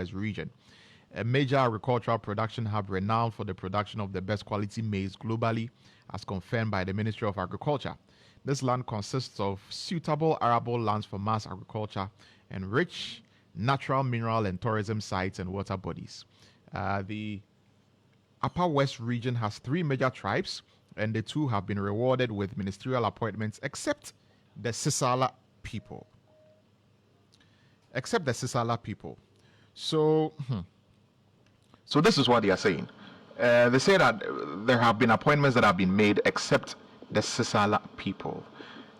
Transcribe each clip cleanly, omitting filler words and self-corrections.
West region, a major agricultural production hub renowned for the production of the best quality maize globally, as confirmed by the Ministry of Agriculture. This land consists of suitable arable lands for mass agriculture and rich natural mineral and tourism sites and water bodies. The Upper West region has 3 major tribes, and the 2 have been rewarded with ministerial appointments, except the Sisala people. So this is what they are saying. They say that there have been appointments that have been made except the Sisala people.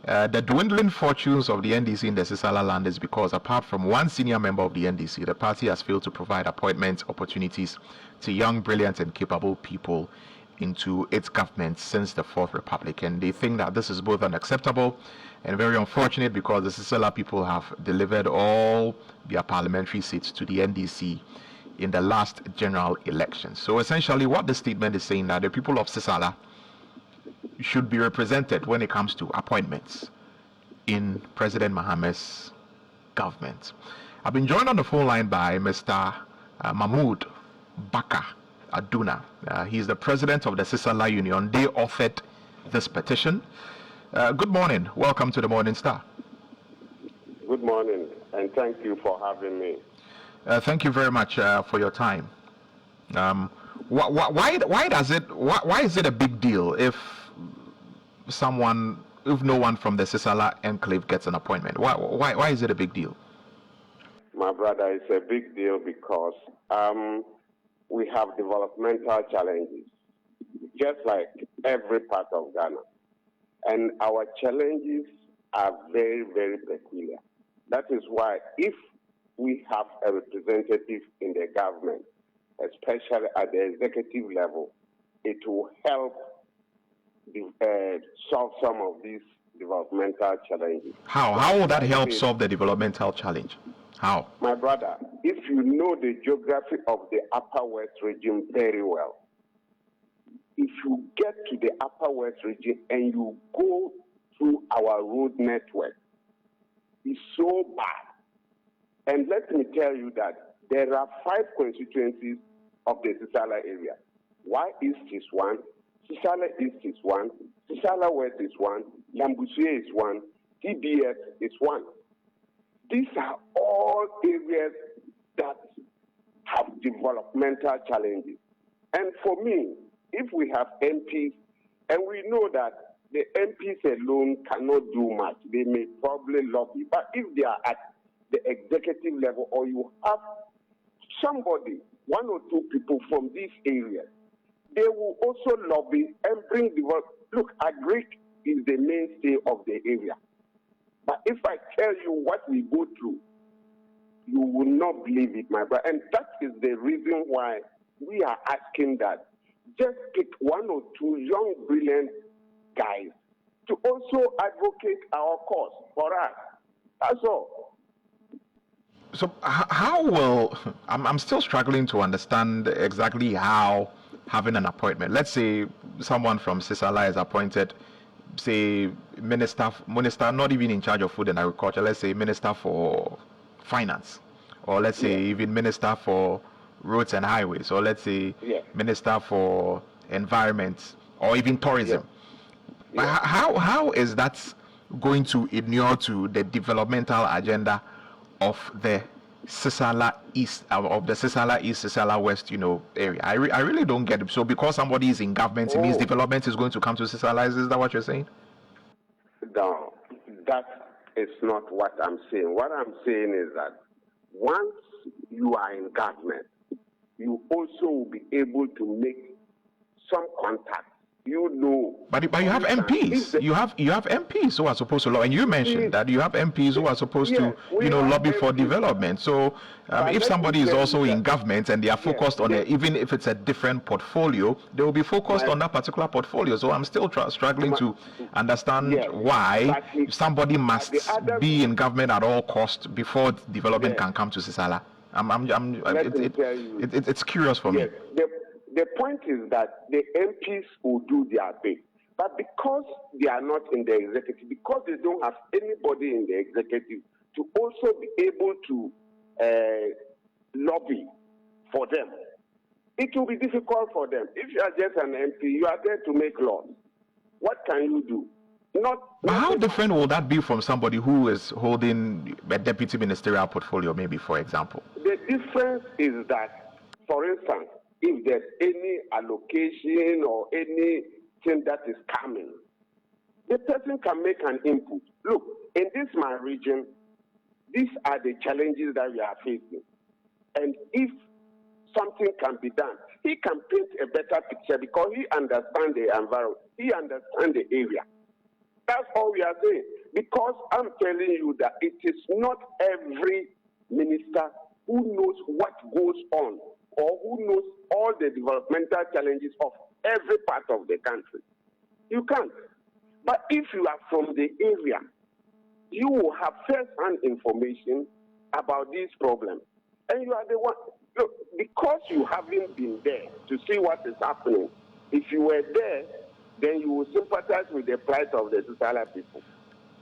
The dwindling fortunes of the NDC in the Sisala land is because, apart from one senior member of the NDC, the party has failed to provide appointment opportunities to young, brilliant, and capable people into its government since the Fourth Republic. And they think that this is both unacceptable and very unfortunate, because the Sisala people have delivered all their parliamentary seats to the NDC in the last general election. So essentially what the statement is saying, that the people of Sisala should be represented when it comes to appointments in President Mohammed's government. I've been joined on the phone line by Mr. Mahmoud Baka Aduna. He's the president of the Sisala Union. They authored this petition. Good morning. Welcome to the Morning Star. Good morning, and thank you for having me. Thank you very much for your time. Why is it a big deal if no one from the Sisala enclave gets an appointment? Why is it a big deal? My brother, it's a big deal because we have developmental challenges, just like every part of Ghana. And our challenges are very, very peculiar. That is why if we have a representative in the government, especially at the executive level, it will help solve some of these developmental challenges. How will that help solve the developmental challenge? How? My brother, if you know the geography of the Upper West region very well, if you get to the Upper West region and you go through our road network, it's so bad. And let me tell you that there are 5 constituencies of the Sisala area. Y East is 1, Sisala East is 1, Sisala West is 1, Lambusie is 1, TBS is 1. These are all areas that have developmental challenges. And for me, if we have MPs, and we know that the MPs alone cannot do much, they may probably lobby, but if they are at the executive level, or you have somebody, 1 or 2 people from these areas, they will also lobby and bring development. Look, agric is the mainstay of the area. But if I tell you what we go through, you will not believe it, my brother. And that is the reason why we are asking that just pick 1 or 2 young, brilliant guys to also advocate our cause for us. That's all. So how will, I'm still struggling to understand exactly how having an appointment, let's say someone from Sisala is appointed, say minister, not even in charge of food and agriculture, let's say minister for finance, or let's say even minister for roads and highways, or let's say minister for environment, or even tourism. How is that going to inure to the developmental agenda of the Sisala East, of the Sisala East, Sisala West, area? I really don't get it. So because somebody is in government, it means development is going to come to Sisala. Is that what you're saying? No, that is not what I'm saying. What I'm saying is that once you are in government, you also will be able to make some contacts. But you have MPs. You have MPs who are supposed to lobby, and you mentioned that you have MPs who are supposed to lobby for development. So if somebody is also in government and they are focused on it, even if it's a different portfolio, they will be focused on that particular portfolio. So I'm still struggling to understand why somebody must be in government at all costs before development can come to Sisala. It's curious for me. The point is that the MPs will do their bit. But because they are not in the executive, because they don't have anybody in the executive to also be able to lobby for them. It will be difficult for them. If you are just an MP, you are there to make laws. What can you do? But how different will that be from somebody who is holding a deputy ministerial portfolio, maybe, for example? The difference is that, for instance, if there's any allocation or anything that is coming, the person can make an input. Look, in this my region, these are the challenges that we are facing. And if something can be done, he can paint a better picture because he understands the environment, he understands the area. That's all we are saying. Because I'm telling you that it is not every minister who knows what goes on or who knows all the developmental challenges of every part of the country. You can't. But if you are from the area, you will have first-hand information about these problems. And you are the one. Look, because you haven't been there to see what is happening, if you were there, then you will sympathize with the plight of the Sisala people.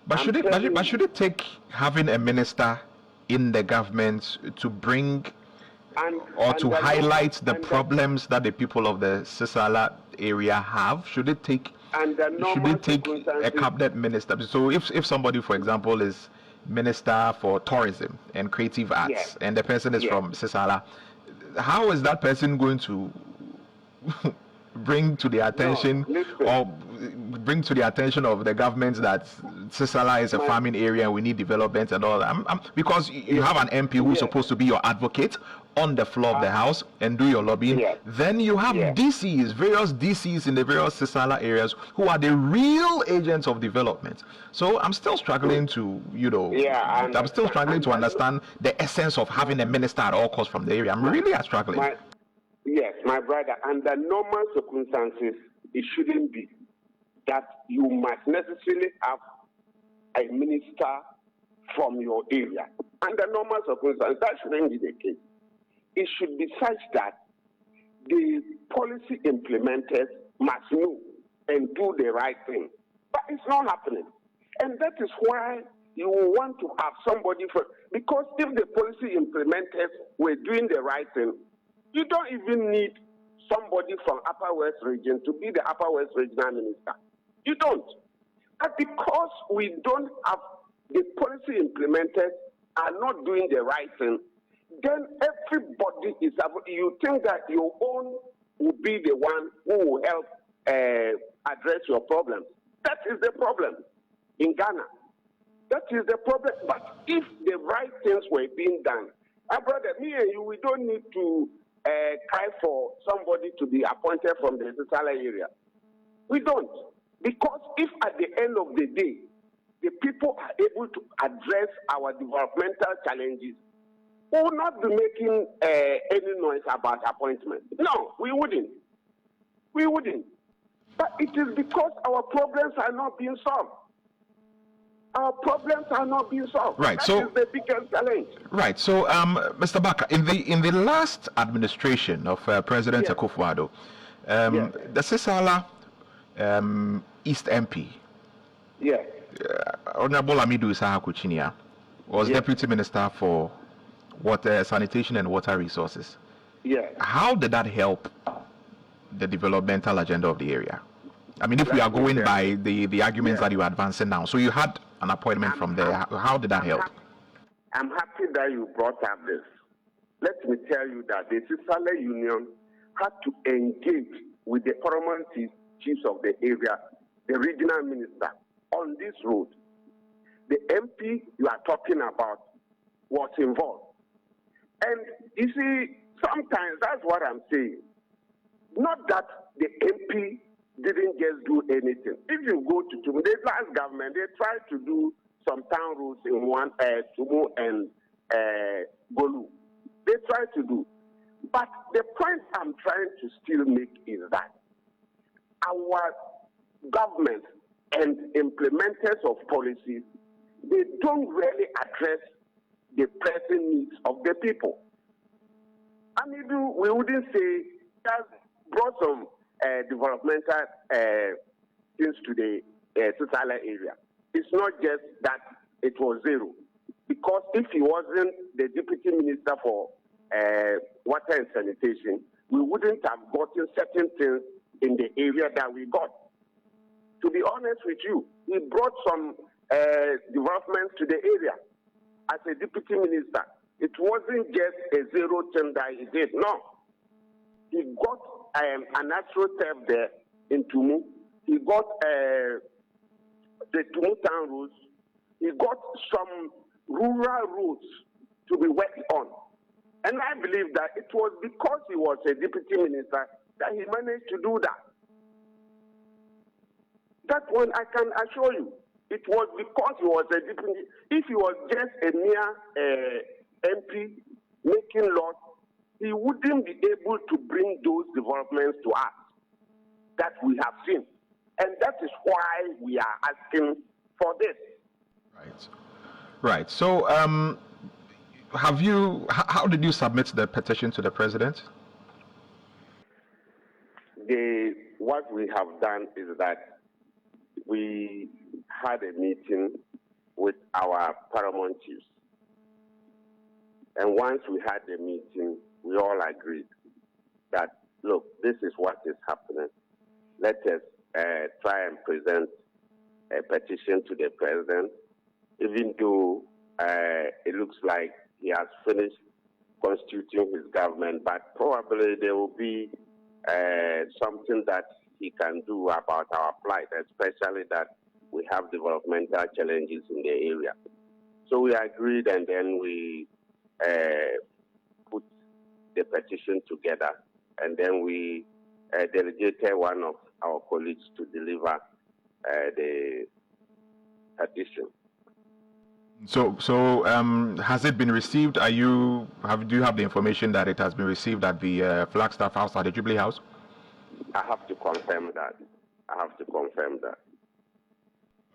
But should it take having a minister in the government to bring to highlight the problems that the people of the Sisala area have? Should it take a cabinet minister? So if somebody, for example, is minister for tourism and creative arts, yes, and the person is, yes, from Sisala, how is that person going to bring to the attention bring to the attention of the government that Sisala is a farming area and we need development and all that? Because you have an MP who's, yes, supposed to be your advocate on the floor of the house and do your lobbying. Yes. Then you have, yes, various DCs in the various Sisala areas who are the real agents of development. So I'm still struggling to, I'm still struggling to understand the essence of having a minister at all costs from the area. I'm really struggling. Yes, my brother, under normal circumstances, it shouldn't be that you must necessarily have a minister from your area. Under normal circumstances, that shouldn't be the case. It should be such that the policy implementers must know and do the right thing. But it's not happening. And that is why you want to have somebody because if the policy implementers were doing the right thing, you don't even need somebody from Upper West Region to be the Upper West Regional Minister. You don't. But because we don't have the policy implementers are not doing the right thing, then everybody is, you think that your own will be the one who will help address your problems. That is the problem in Ghana. That is the problem. But if the right things were being done, my brother, me and you, we don't need to cry for somebody to be appointed from the Sisala area. We don't. Because if at the end of the day, the people are able to address our developmental challenges, we will not be making any noise about appointment. No, we wouldn't. We wouldn't. But it is because our problems are not being solved. Our problems are not being solved. Right. That is the biggest challenge. Right. So, Mr. Baka, in the last administration of President, yes, Akufo-Addo, yes, the Sisala East MP, yes, Honorable Amidu Isaha Kuchinia, was, yes, Deputy Minister for Water, Sanitation and Water Resources. Yes. How did that help the developmental agenda of the area? I mean, if we are going by the arguments, yes, that you are advancing now, so you had an appointment from there. How did that help? I'm happy that you brought up this. Let me tell you that the Sisala Union had to engage with the paramount chiefs of the area, the regional minister, on this road. The MP you are talking about was involved. And you see, sometimes that's what I'm saying. Not that the MP didn't just do anything. If you go to the last government, they tried to do some town roads in Tumu and Golu. They tried to do. But the point I'm trying to still make is that our government and implementers of policies, they don't really address the pressing needs of the people. I mean, we wouldn't say that brought some developmental things to the Sisala area. It's not just that it was zero. Because if he wasn't the deputy minister for water and sanitation, we wouldn't have gotten certain things in the area that we got. To be honest with you, he brought some developments to the area as a deputy minister. It wasn't just a zero thing that he did. No. He got an astroturf there in Tumu. He got the Tumu town roads. He got some rural roads to be worked on. And I believe that it was because he was a deputy minister that he managed to do that. That one I can assure you. It was because he was a deputy. If he was just a mere MP making laws, he wouldn't be able to bring those developments to us that we have seen. And that is why we are asking for this. Right. Right. So, how did you submit the petition to the president? What we have done is that we had a meeting with our paramount chiefs. And once we had the meeting, we all agreed that, look, this is what is happening. Let us try and present a petition to the president, even though it looks like he has finished constituting his government, but probably there will be something that he can do about our plight, especially that we have developmental challenges in the area. So we agreed, and then we put the petition together, and then we delegated one of our colleagues to deliver the petition. So, has it been received? Do you have the information that it has been received at the Flagstaff House, at the Jubilee House? I have to confirm that. All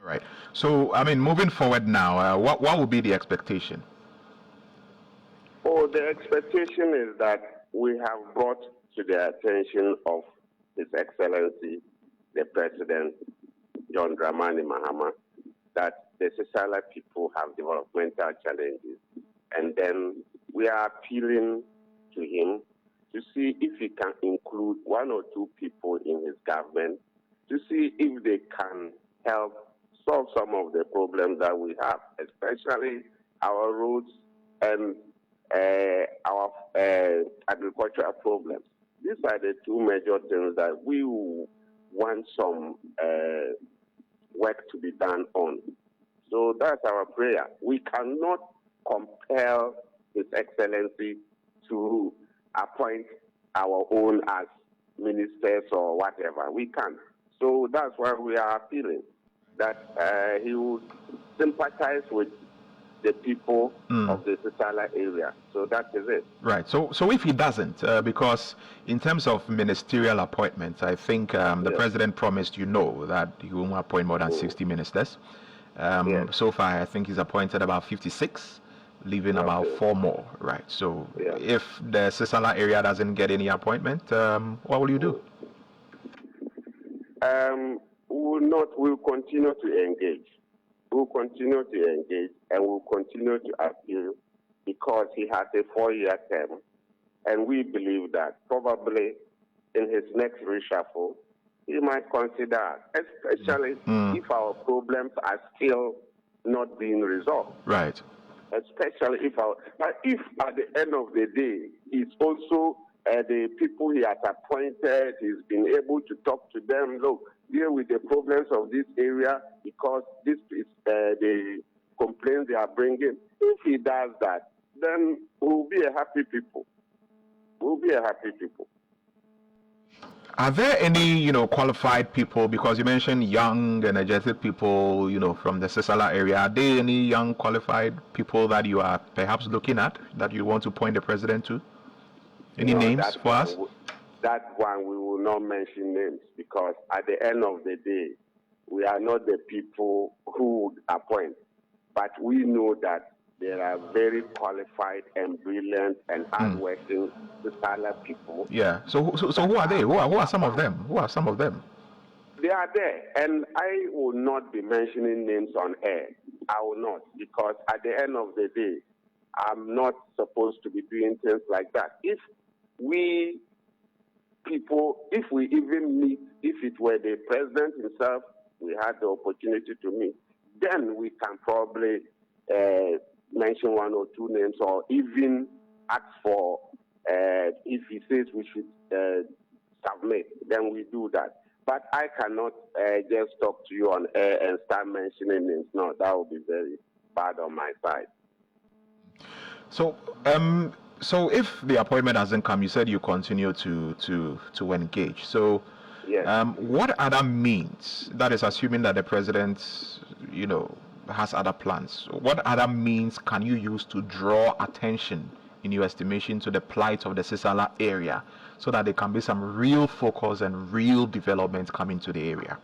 right. So, I mean, moving forward now, what will be the expectation? Oh, the expectation is that we have brought to the attention of His Excellency, the President, John Dramani Mahama, that the Sisala people have developmental challenges. And then we are appealing to him to see if he can include one or two people in his government to see if they can help solve some of the problems that we have, especially our roads and our agricultural problems. These are the two major things that we want some work to be done on. So that's our prayer. We cannot compel His Excellency to appoint our own as ministers or whatever. We can't. So that's why we are appealing that he would sympathize with the people of the Sisala area. So that is it. Right. So if he doesn't, because in terms of ministerial appointments, I think the president promised that he won't appoint more than 60 ministers. So far, I think he's appointed about 56, leaving about 4 more. Right. So if the Sisala area doesn't get any appointment, what will you do? We'll continue to engage. We'll continue to engage, and we'll continue to appeal because he has a 4-year term. And we believe that probably in his next reshuffle, he might consider, especially if our problems are still not being resolved. Right. Especially if at the end of the day, it's also the people he has appointed, he's been able to talk to them, look, deal with the problems of this area because this is the complaints they are bringing. If he does that, then we'll be a happy people. Are there any, qualified people, because you mentioned young, energetic people, from the Sisala area? Are there any young, qualified people that you are perhaps looking at that you want to point the president to? Any names for us? That one, we will not mention names because at the end of the day, we are not the people who would appoint. But we know that there are very qualified and brilliant and hardworking Sisala people. Yeah. So who are they? Who are some of them? They are there, and I will not be mentioning names on air. I will not, because at the end of the day, I'm not supposed to be doing things like that. If we if we even meet, if it were the president himself, we had the opportunity to meet, then we can probably mention one or two names or even ask for, if he says we should submit, then we do that. But I cannot just talk to you on air and start mentioning names. No, that would be very bad on my side. So, so if the appointment hasn't come, you said you continue to engage. So, yes. What other means? That is assuming that the president, has other plans. What other means can you use to draw attention, in your estimation, to the plight of the Sisala area, so that there can be some real focus and real development coming to the area?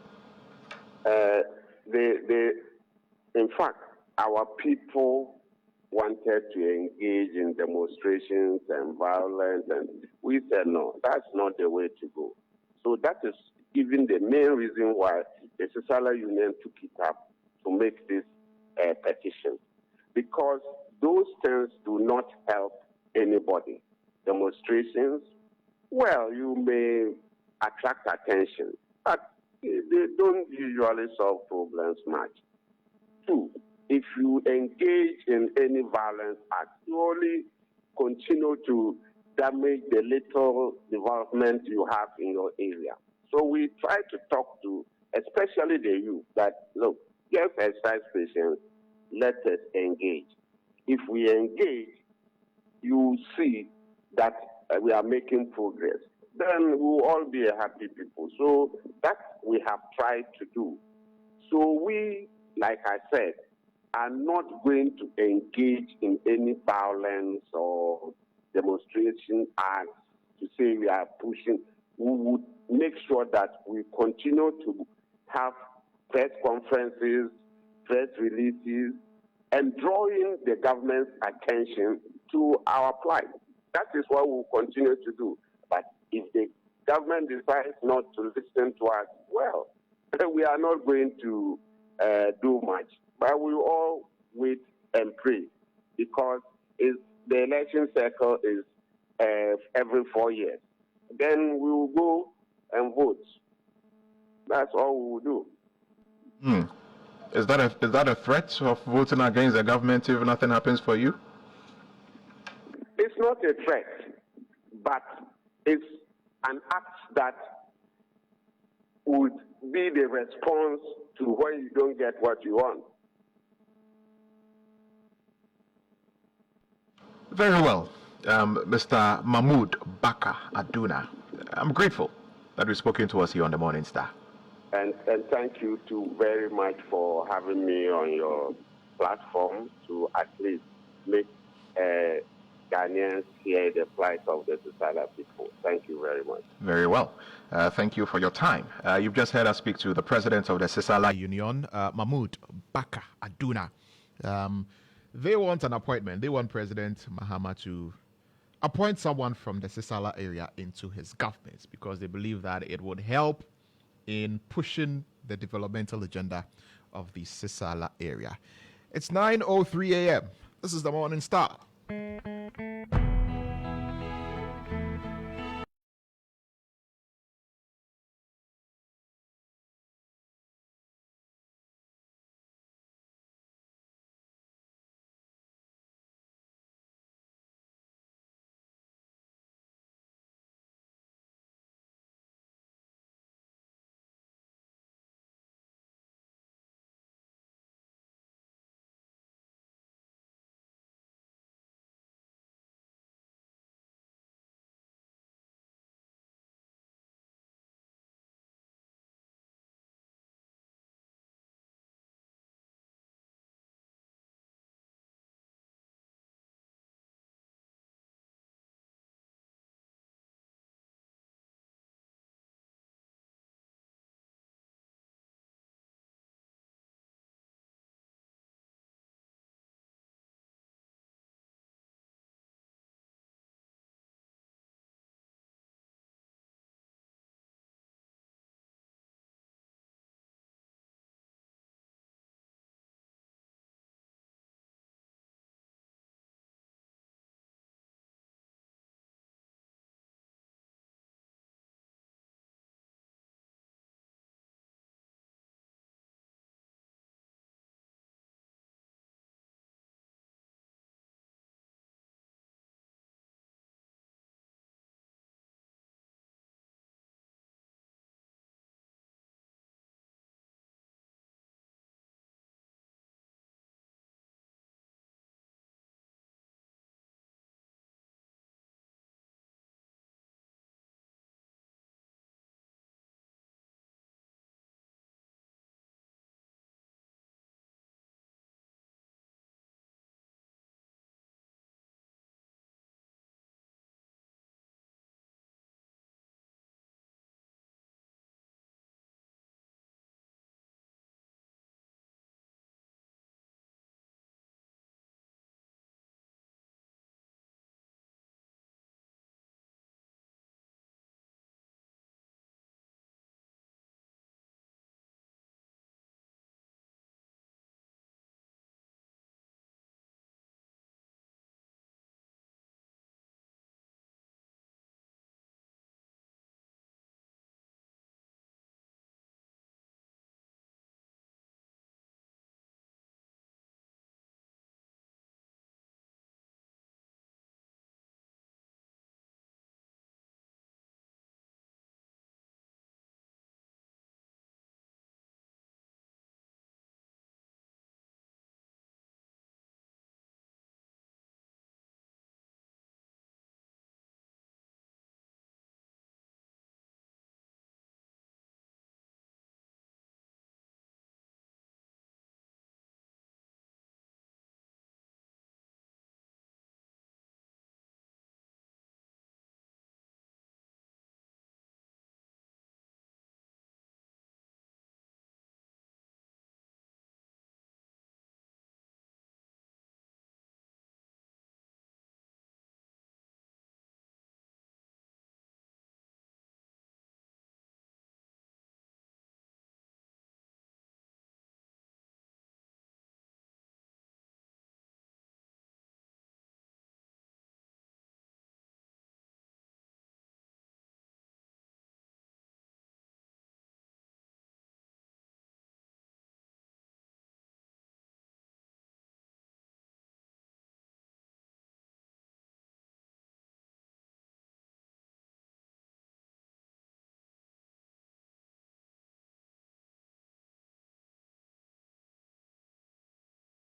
In fact, our people wanted to engage in demonstrations and violence, and we said, no, that's not the way to go. So that is even the main reason why the Sisala Union took it up to make this petition, because those things do not help anybody. Demonstrations, well, you may attract attention, but they don't usually solve problems much. Two, if you engage in any violence act, you only continue to damage the little development you have in your area. So we try to talk to, especially the youth, that, look, just exercise patience, let us engage. If we engage, you see that we are making progress. Then we will all be a happy people. So that we have tried to do. So we, like I said, are not going to engage in any violence or demonstration acts to say we are pushing. We would make sure that we continue to have press conferences, press releases, and drawing the government's attention to our plight. That is what we will continue to do. But if the government decides not to listen to us, well, we are not going to do much. But we will all wait and pray, because the election cycle is every 4 years. Then we will go and vote. That's all we will do. Is that a threat of voting against the government if nothing happens for you? It's not a threat, but it's an act that would be the response to when you don't get what you want. Very well, Mr. Mahmoud Baka Aduna. I'm grateful that you've spoken to us here on the Morning Star. And thank you too very much for having me on your platform to at least make Ghanaians hear the plight of the Sisala people. Thank you very much. Very well. Thank you for your time. You've just heard us speak to the president of the Sisala Union, Mahmoud Baka Aduna. They want an appointment. They want President Mahama to appoint someone from the Sisala area into his government, because they believe that it would help in pushing the developmental agenda of the Sisala area. It's 9:03 a.m. This is the Morning Star.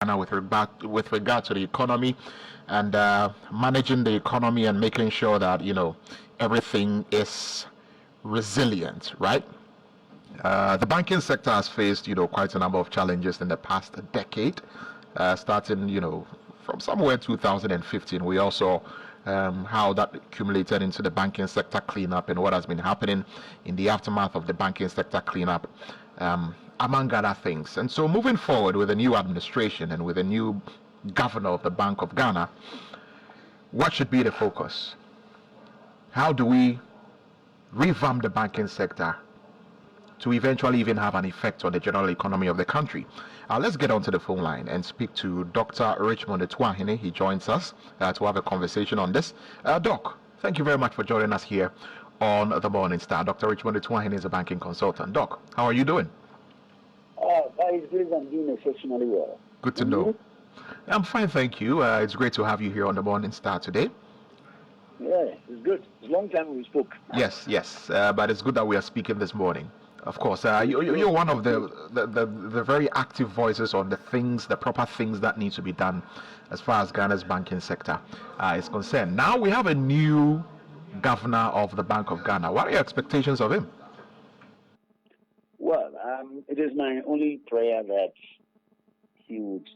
with regard to the economy and managing the economy and making sure that everything is resilient, right? The banking sector has faced quite a number of challenges in the past decade, starting from somewhere 2015. We also how that accumulated into the banking sector cleanup and what has been happening in the aftermath of the banking sector cleanup, among other things. And so moving forward with a new administration and with a new governor of the Bank of Ghana, what should be the focus? How do we revamp the banking sector to eventually even have an effect on the general economy of the country? Let's get onto the phone line and speak to Dr. Richmond Etuahene. He joins us to have a conversation on this. Doc, thank you very much for joining us here on the Morning Star. Dr. Richmond Etuahene is a banking consultant. Doc, how are you doing? It's great. I'm doing exceptionally well. Good to know. I'm fine, thank you. It's great to have you here on the Morning Star today. Yeah, it's good. It's a long time we spoke. Yes, but it's good that we are speaking this morning. Of course, you're one of the very active voices on the proper things that need to be done as far as Ghana's banking sector is concerned. Now we have a new governor of the Bank of Ghana. What are your expectations of him? Well, it is my only prayer that he would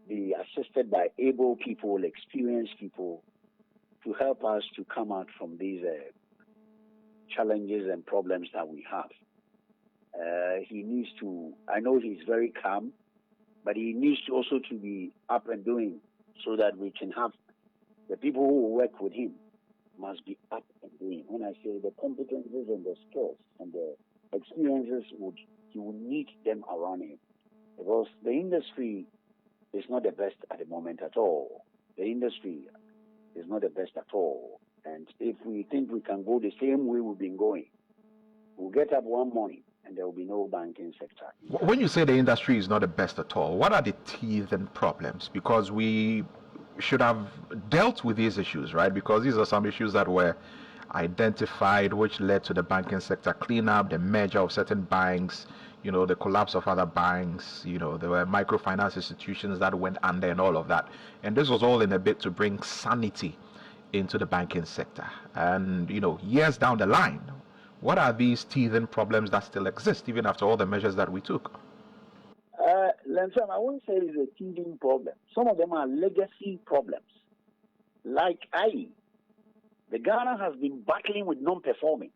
be assisted by able people, experienced people, to help us to come out from these challenges and problems that we have. He needs to, I know he's very calm, but he needs to also to be up and doing so that we can have the people who work with him must be up and doing. When I say the competences and the skills and the experiences, he would need them around him, because the industry is not the best at the moment at all. The industry is not the best at all. And if we think we can go the same way we've been going, we'll get up one morning and there will be no banking sector. When you say the industry is not the best at all, what are the teeth and problems? Because we should have dealt with these issues, right? Because these are some issues that were identified, which led to the banking sector cleanup, the merger of certain banks, the collapse of other banks, there were microfinance institutions that went under and all of that. And this was all in a bid to bring sanity into the banking sector. And, years down the line, what are these teething problems that still exist, even after all the measures that we took? Lansam, I won't say it's a teething problem. Some of them are legacy problems. Like the Ghana has been battling with non-performing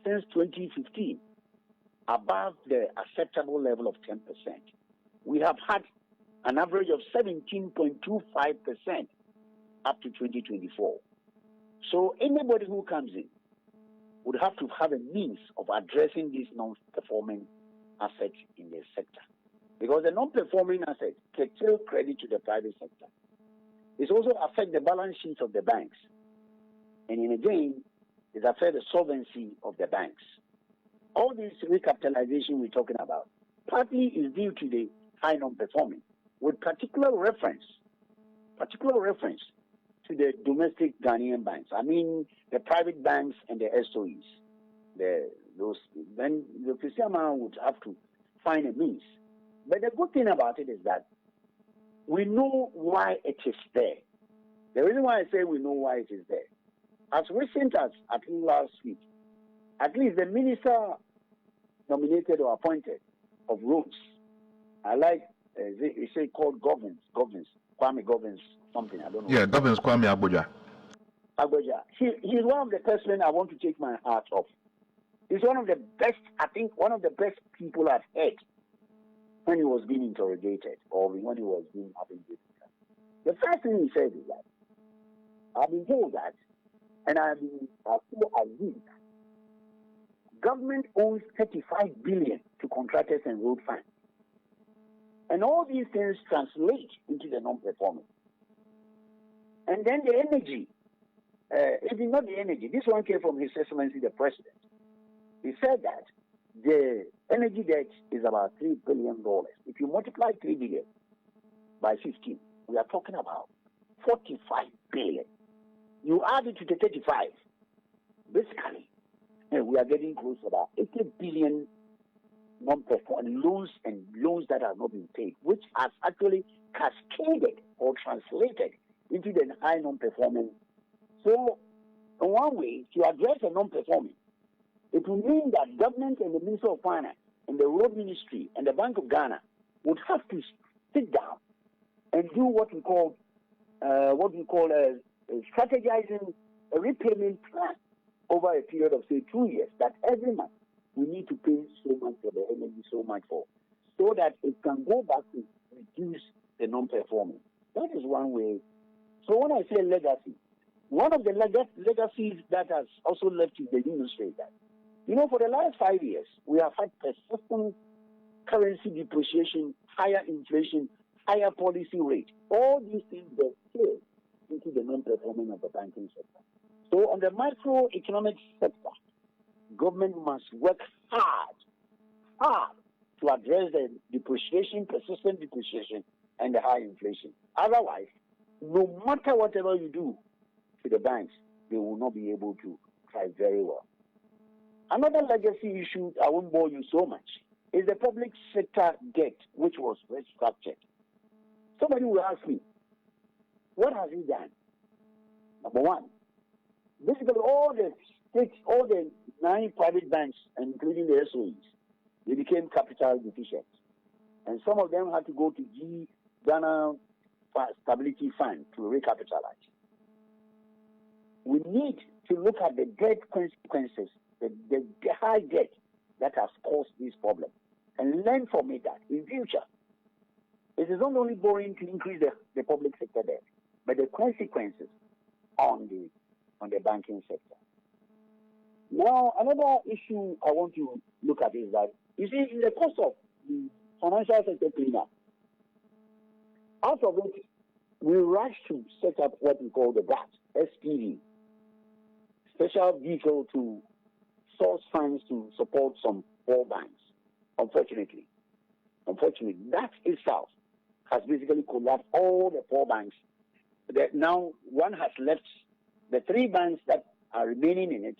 since 2015, above the acceptable level of 10%. We have had an average of 17.25% up to 2024. So anybody who comes in would have to have a means of addressing these non-performing assets in the sector. Because the non-performing assets curtail credit to the private sector. It also affects the balance sheets of the banks. And in again, it affects the solvency of the banks. All this recapitalization we're talking about partly is due to the high non-performing, with particular reference to the domestic Ghanaian banks. I mean, the private banks and the SOEs. Then the Asiamah would have to find a means. But the good thing about it is that we know why it is there. The reason why I say we know why it is there, as recent as I think last week, at least the minister nominated or appointed of roads, I like, they say called Governance, Kwame Governance, something, I don't know. Yeah, Governance Kwame Agboja. He's one of the person I want to take my heart off. He's one of the best, I think, one of the best people I've heard when he was being interrogated or when he was being interrogated. The first thing he said is that, I've been told that, and I feel agreed, government owns 35 billion to contractors and road funds. And all these things translate into the non-performing. And then the energy, if it's not the energy, this one came from His Excellency the President. He said that the energy debt is about $3 billion. If you multiply 3 billion by 15, we are talking about 45 billion. You add it to the 35, basically, we are getting close to about $80 billion loans and loans that have not been paid, which has actually cascaded or translated into the high non-performing. So, in one way, to address the non-performing, it will mean that government and the Minister of Finance and the Road Ministry and the Bank of Ghana would have to sit down and do what we call strategizing a repayment plan over a period of, say, 2 years, that every month we need to pay so much for the energy, so much for, so that it can go back to reduce the non-performing. That is one way. So when I say legacy, one of the legacies that has also left to the industry is that, for the last 5 years, we have had persistent currency depreciation, higher inflation, higher policy rate. All these things that play into the non-performing of the banking sector. So on the microeconomic sector, government must work hard to address the depreciation, persistent depreciation, and the high inflation. Otherwise, no matter whatever you do to the banks, they will not be able to thrive very well. Another legacy issue, I won't bore you so much, is the public sector debt, which was restructured. Somebody will ask me, what has he done? Number one, basically all the 9 private banks, including the SOEs, they became capital deficient. And some of them had to go to Ghana Stability Fund to recapitalize. We need to look at the debt consequences, the high debt that has caused this problem, and learn from it that in future, it is not only borrowing to increase the public sector debt, but the consequences on the banking sector. Now, another issue I want to look at is that, you see, in the course of the financial sector cleanup, out of it, we rushed to set up what we call the GAT, SPV, special vehicle to source funds to support some poor banks. Unfortunately, that itself has basically collapsed all the poor banks. That now one has left. The 3 banks that are remaining in it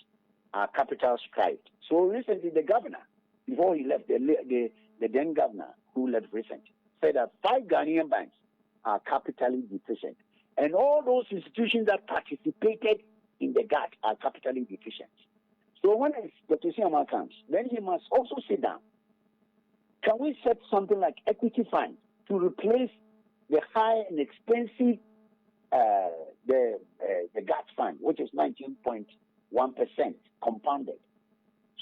are capital striped. So recently, the governor, before he left, the then governor who left recent, said that 5 Ghanaian banks are capitally deficient, and all those institutions that participated in the GATT are capitally deficient. So when Dr. Asiamah comes, then he must also sit down. Can we set something like equity fund to replace the high and expensive the GATT fund, which is 19.1% compounded?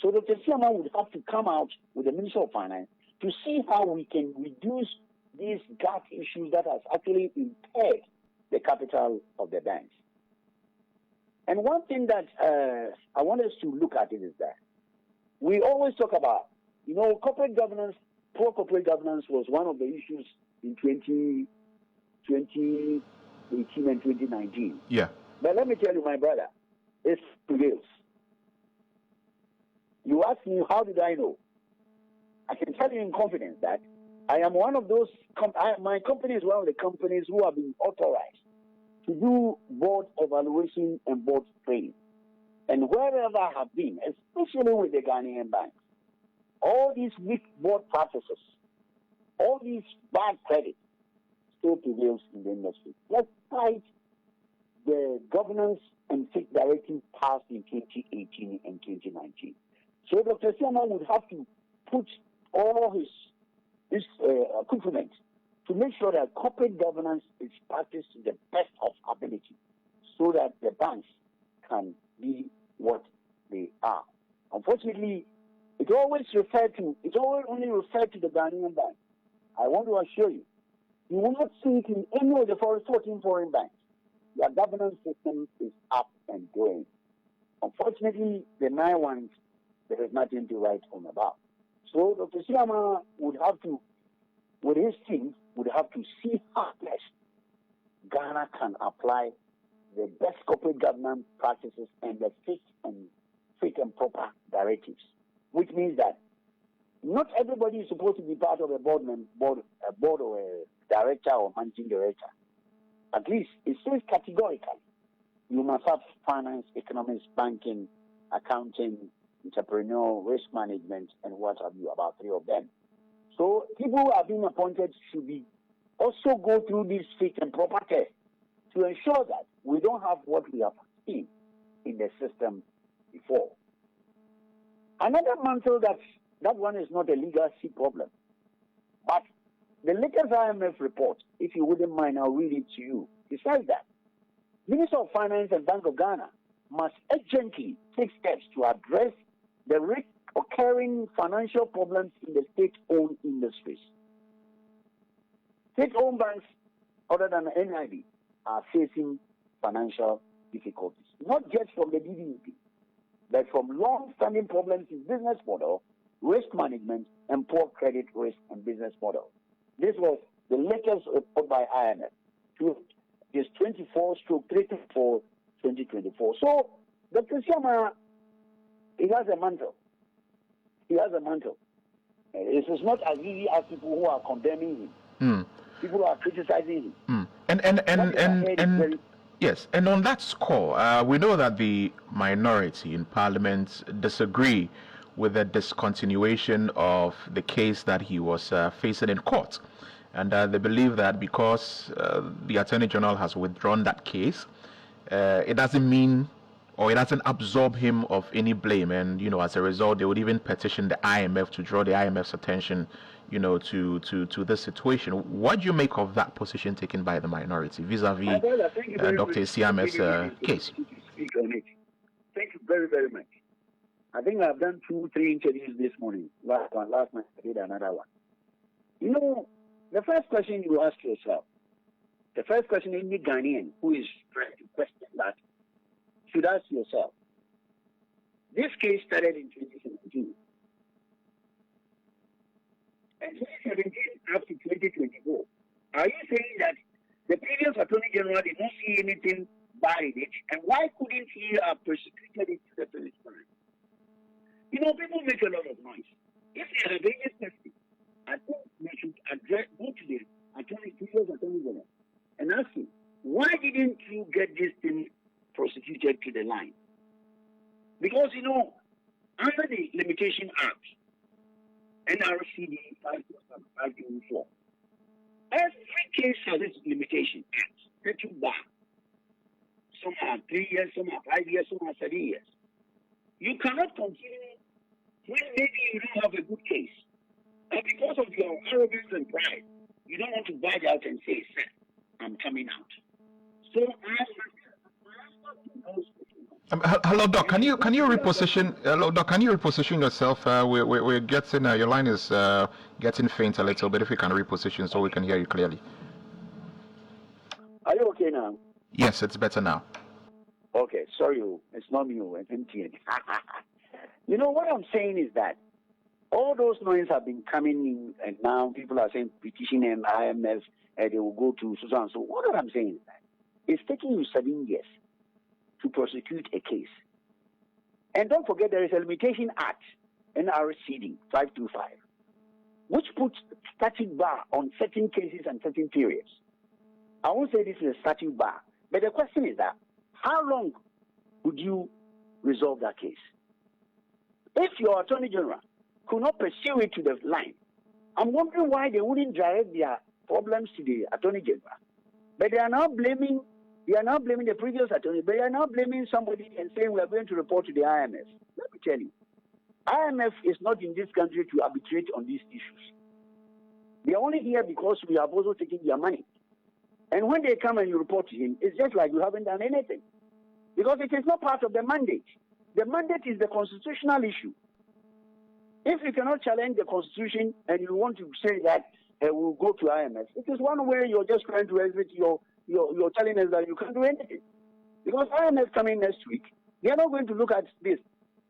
So Dr. Asiamah would have to come out with the Minister of Finance to see how we can reduce these GATT issues that has actually impaired the capital of the banks. And one thing that I want us to look at is that we always talk about, corporate governance. Poor corporate governance was one of the issues in 2018 and 2019. Yeah. But let me tell you, my brother, it prevails. You ask me, how did I know? I can tell you in confidence that I am one of those, my company is one of the companies who have been authorized to do board evaluation and board training. And wherever I have been, especially with the Ghanaian banks, all these weak board practices, all these bad credit still prevails in the industry. Despite the governance and fixed directive passed in 2018 and 2019. So Dr. Asiamah would have to put all his accoutrements to make sure that corporate governance is practiced to the best of ability so that the banks can be what they are. Unfortunately, it only referred to the Ghanaian bank. I want to assure you, you will not see it in any of the 14 foreign banks. Their governance system is up and going. Unfortunately, the 9 ones, there is nothing to write home about. So Dr. Asiamah would have to, with his team, would have to see how best Ghana can apply the best corporate governance practices and the fit and proper directives, which means that not everybody is supposed to be part of a board or a director or managing director. At least it says categorically, you must have finance, economics, banking, accounting, entrepreneurial, risk management, and what have you, about 3 of them. So people who are being appointed should be also go through this fit and proper test to ensure that we don't have what we have seen in the system before. Another mantle that one is not a legacy problem, but the latest IMF report, if you wouldn't mind, I'll read it to you. It says that Minister of Finance and Bank of Ghana must urgently take steps to address the occurring financial problems in the state-owned industries. State-owned banks, other than the NIB, are facing financial difficulties, not just from the DDEP, but from long-standing problems in business model, risk management, and poor credit risk and business model. This was the latest report by IMF. It's 24/324/2024. So, Dr. Asiamah, he has a mantle. He has a mantle. It is not as easy as people who are condemning him. People who are criticizing him. Yes, and on that score, we know that the minority in Parliament disagree with the discontinuation of the case that he was facing in court. And they believe that because the Attorney General has withdrawn that case, it doesn't mean, or it doesn't absolve him of any blame. And, as a result, they would even petition the IMF to draw the IMF's attention, to this situation. What do you make of that position taken by the minority vis-a-vis Dr. Asiamah's case? Speak on it. Thank you very, very much. I think I've done 2-3 interviews this morning. Last night I did another one. The first question you ask yourself, the first question any Ghanaian who is trying to question that should ask yourself, this case started in 2017. And 2017 up to 2024. Are you saying that the previous Attorney General did not see anything bad in it? And why couldn't he have prosecuted it to the police? People make a lot of noise. If they are a very testing, I think we should go to the previous Attorney General and ask him, why didn't you get this thing prosecuted to the line? Because, under the Limitation Act, NRCD 524, every case has its limitation act, statute bar. Some are 3 years, some are 5 years, some are 7 years. You cannot continue when maybe you don't have a good case. And because of your arrogance and pride, you don't want to budge out and say, sir, I'm coming out. So hello, Doc. Can you reposition? Hello, Doc. Can you reposition yourself? We're getting your line is getting faint a little bit. If you can reposition so we can hear you clearly. Are you okay now? Yes, it's better now. Okay, sorry, it's not me. It's MTN. What I'm saying is that all those noise have been coming in, and now people are saying petition and IMF, and they will go to so and so. What I'm saying is that it's taking you 7 years to prosecute a case. And don't forget there is a Limitation Act, NRCD 525, which puts statute bar on certain cases and certain periods. I won't say this is a statute bar, but the question is that how long would you resolve that case? If your Attorney General could not pursue it to the line, I'm wondering why they wouldn't direct their problems to the Attorney General. But they are now blaming the previous attorney, but they are now blaming somebody and saying we are going to report to the IMF. Let me tell you, IMF is not in this country to arbitrate on these issues. They are only here because we have also taken their money. And when they come and you report to him, it's just like you haven't done anything. Because it is not part of the mandate. The mandate is the constitutional issue. If you cannot challenge the constitution and you want to say that we'll go to IMF, it is one way you're just trying to exit you're telling us that you can't do anything. Because IMF coming next week, they are not going to look at this.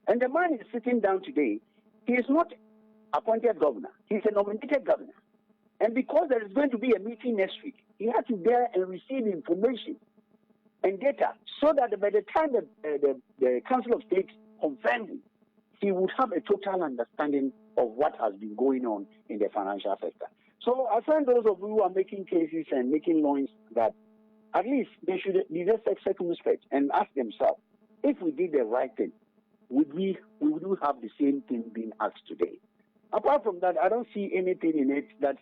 And the man is sitting down today. He is not appointed governor. He's a nominated governor. And because there is going to be a meeting next week, he has to bear and receive information and data so that by the time the Council of State confirms him, he would have a total understanding of what has been going on in the financial sector. So I find those of you who are making cases and making noise that at least they should be just circumspect and ask themselves, if we did the right thing, we would have the same thing being asked today. Apart from that, I don't see anything in it that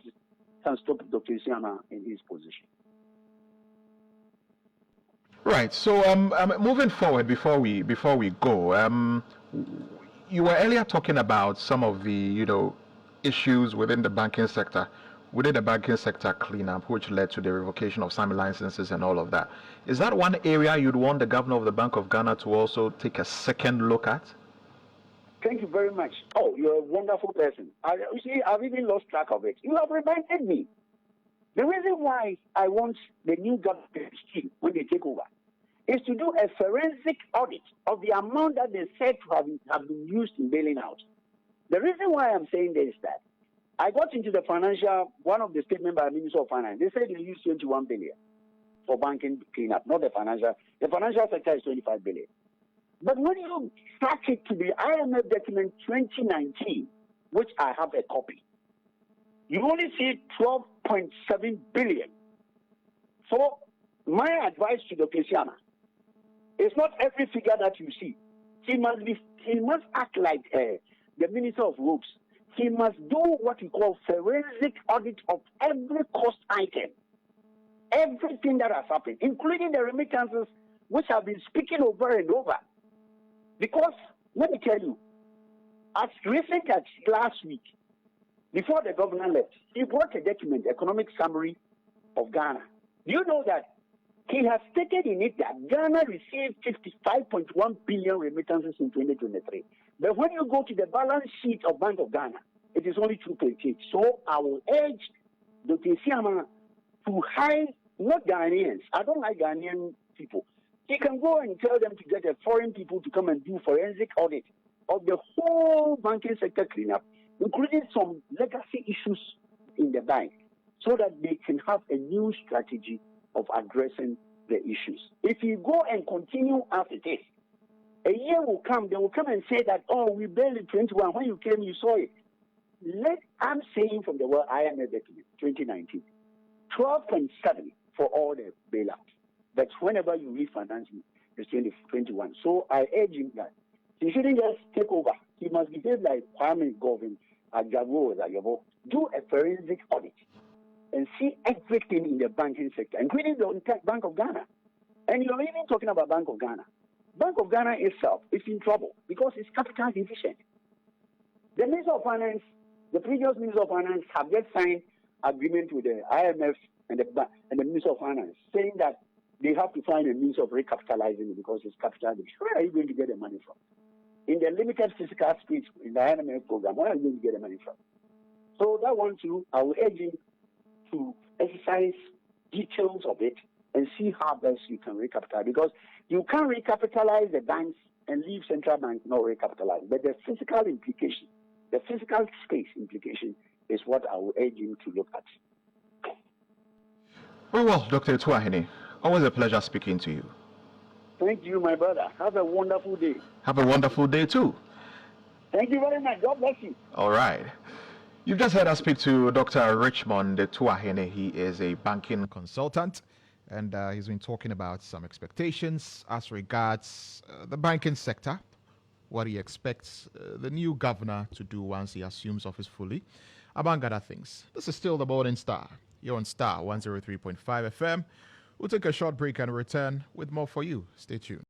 can stop Dr. Asiamah in his position. Right. So, moving forward, before we go, you were earlier talking about some of the issues within the banking sector, cleanup, which led to the revocation of some licenses and all of that. Is that one area you'd want the governor of the Bank of Ghana to also take a second look at? Thank you very much. Oh, you're a wonderful person. You see, I've even lost track of it. You have reminded me. The reason why I want the new government team, when they take over, is to do a forensic audit of the amount that they said to have been used in bailing out. The reason why I'm saying this is that I got into the one of the statements by the Minister of Finance. They said they used 21 billion for banking cleanup, not the financial. The financial sector is 25 billion. But when you track it to the IMF document 2019, which I have a copy, you only see 12.7 billion. So my advice to Dr. Asiamah, it's not every figure that you see. He must act like the Minister of Roads. He must do what we call forensic audit of every cost item, everything that has happened, including the remittances, which have been speaking over and over. Because, let me tell you, as recent as last week, before the governor left, he brought a document, economic summary of Ghana. Do you know that he has stated in it that Ghana received 55.1 billion remittances in 2023. But when you go to the balance sheet of Bank of Ghana, it is only 2.8. So I will urge Dr. Asiamah to hire not Ghanaians. I don't like Ghanaian people. He can go and tell them to get a foreign people to come and do forensic audit of the whole banking sector cleanup, including some legacy issues in the bank, so that they can have a new strategy of addressing the issues. If you go and continue as it is, a year will come, they will come and say that, oh, we bailed in 21. When you came, you saw it. I'm saying from the World IMF document, 2019, 12.7 for all the bailouts. But whenever you refinance it, it's 2021. So I urge him that he shouldn't just take over. He must behave like Kwame Govin, Ajabo or Zayabo. Do a forensic audit and see everything in the banking sector, including the Bank of Ghana. And you're even talking about Bank of Ghana. Bank of Ghana itself is in trouble because it's capital deficient. The Minister of Finance, the previous Minister of Finance, have just signed agreement with the IMF and the Minister of Finance, saying that they have to find a means of recapitalizing it because it's capital deficient. Where are you going to get the money from? In the limited fiscal space in the IMF program, where are you going to get the money from? So that one too, I will urge him to exercise details of it and see how best you can recapitalize, because you can't recapitalize the banks and leave central bank not recapitalized. But the physical implication, the physical space implication is what I will urge him to look at. Very well, Dr. Tuahene. Always a pleasure speaking to you. Thank you, my brother. Have a wonderful day. Have a wonderful day too. Thank you very much. God bless you. All right. You've just heard us speak to Dr. Richmond Tuahene. He is a banking consultant, and he's been talking about some expectations as regards the banking sector, what he expects the new governor to do once he assumes office fully, among other things. This is still the Morning Star. You're on Star 103.5 FM. We'll take a short break and return with more for you. Stay tuned.